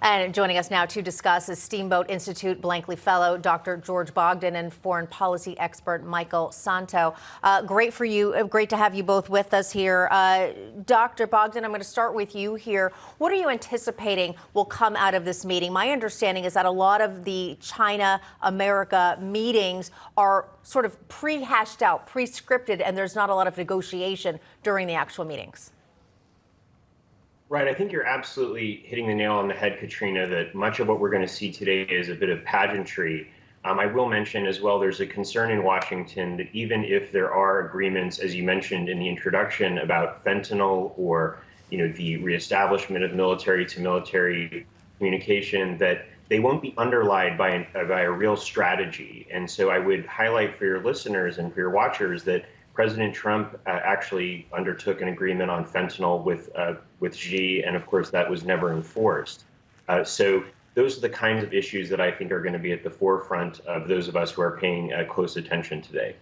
And joining us now to discuss is Steamboat Institute Blankley Fellow Dr. George Bogdan and foreign policy expert Michael Szanto. Great to have you both with us here. Dr. Bogdan, I'm going to start with you here. What are you anticipating will come out of this meeting? My understanding is that a lot of the China-America meetings are sort of pre-hashed out, pre-scripted, and there's not a lot of negotiation during the actual meetings. Right. I think you're absolutely hitting the nail on the head, Katrina, that much of what we're going to see today is a bit of pageantry. I will mention as well, there's a concern in Washington that even if there are agreements, as you mentioned in the introduction, about fentanyl or, the reestablishment of military-to-military communication, that they won't be underlined by a real strategy. And so I would highlight for your listeners and for your watchers that President Trump actually undertook an agreement on fentanyl with Xi, and of course that was never enforced. So those are the kinds of issues that I think are going to be at the forefront of those of us who are paying close attention today.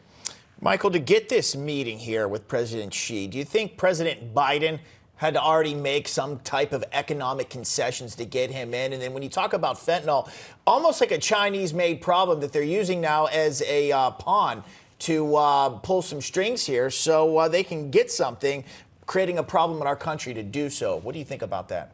Michael, to get this meeting here with President Xi, do you think President Biden had to already make some type of economic concessions to get him in? And then when you talk about fentanyl, almost like a Chinese-made problem that they're using now as a pawn to pull some strings here so they can get something, creating a problem in our country to do so. What do you think about that?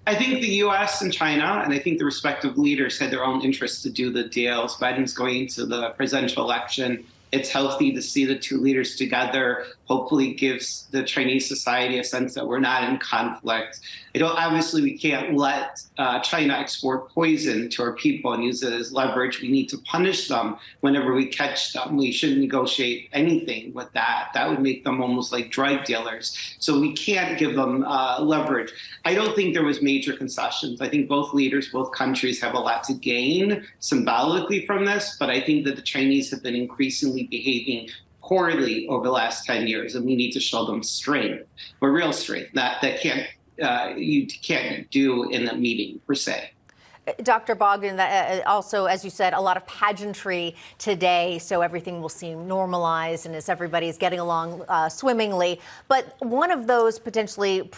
I think the U.S. and China, and I think the respective leaders had their own interests to do the deals. Biden's going into the presidential election. It's healthy to see the two leaders together. Hopefully gives the Chinese society a sense that we're not in conflict. Obviously, we can't let China export poison to our people and use it as leverage. We need to punish them whenever we catch them. We shouldn't negotiate anything with that. That would make them almost like drug dealers. So we can't give them leverage. I don't think there was major concessions. I think both leaders, both countries have a lot to gain symbolically from this, but I think that the Chinese have been increasingly behaving poorly over the last 10 years, and we need to show them strength, but real strength, that you can't do in a meeting per se. Dr. Bogdan, also, as you said, a lot of pageantry today, so everything will seem normalized and as everybody's getting along swimmingly. But one of those potentially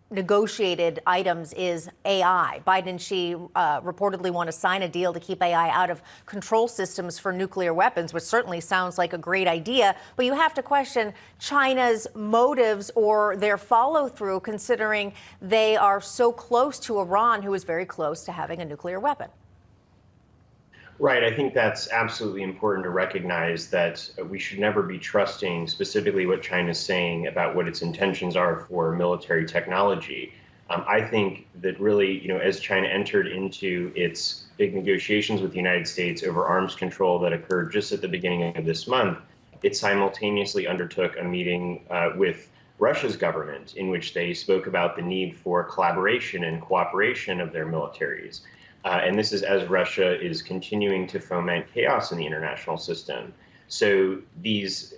negotiated items is AI. Biden and Xi reportedly want to sign a deal to keep AI out of control systems for nuclear weapons, which certainly sounds like a great idea. But you have to question China's motives or their follow through, considering they are so close to Iran, who is very close to having a nuclear weapon. Right. I think that's absolutely important to recognize that we should never be trusting specifically what China's saying about what its intentions are for military technology. I think that really, as China entered into its big negotiations with the United States over arms control that occurred just at the beginning of this month, it simultaneously undertook a meeting with Russia's government in which they spoke about the need for collaboration and cooperation of their militaries. And this is as Russia is continuing to foment chaos in the international system. So these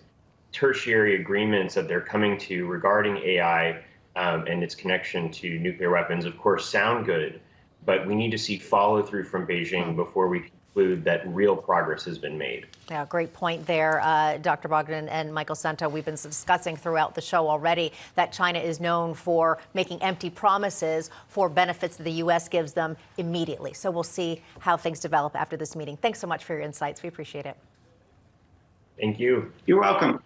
tertiary agreements that they're coming to regarding AI and its connection to nuclear weapons, of course, sound good, but we need to see follow through from Beijing before we conclude that real progress has been made. Yeah, great point there, Dr. Bogdan and Michael Szanto. We've been discussing throughout the show already that China is known for making empty promises for benefits that the U.S. gives them immediately. So we'll see how things develop after this meeting. Thanks so much for your insights. We appreciate it. Thank you. You're welcome.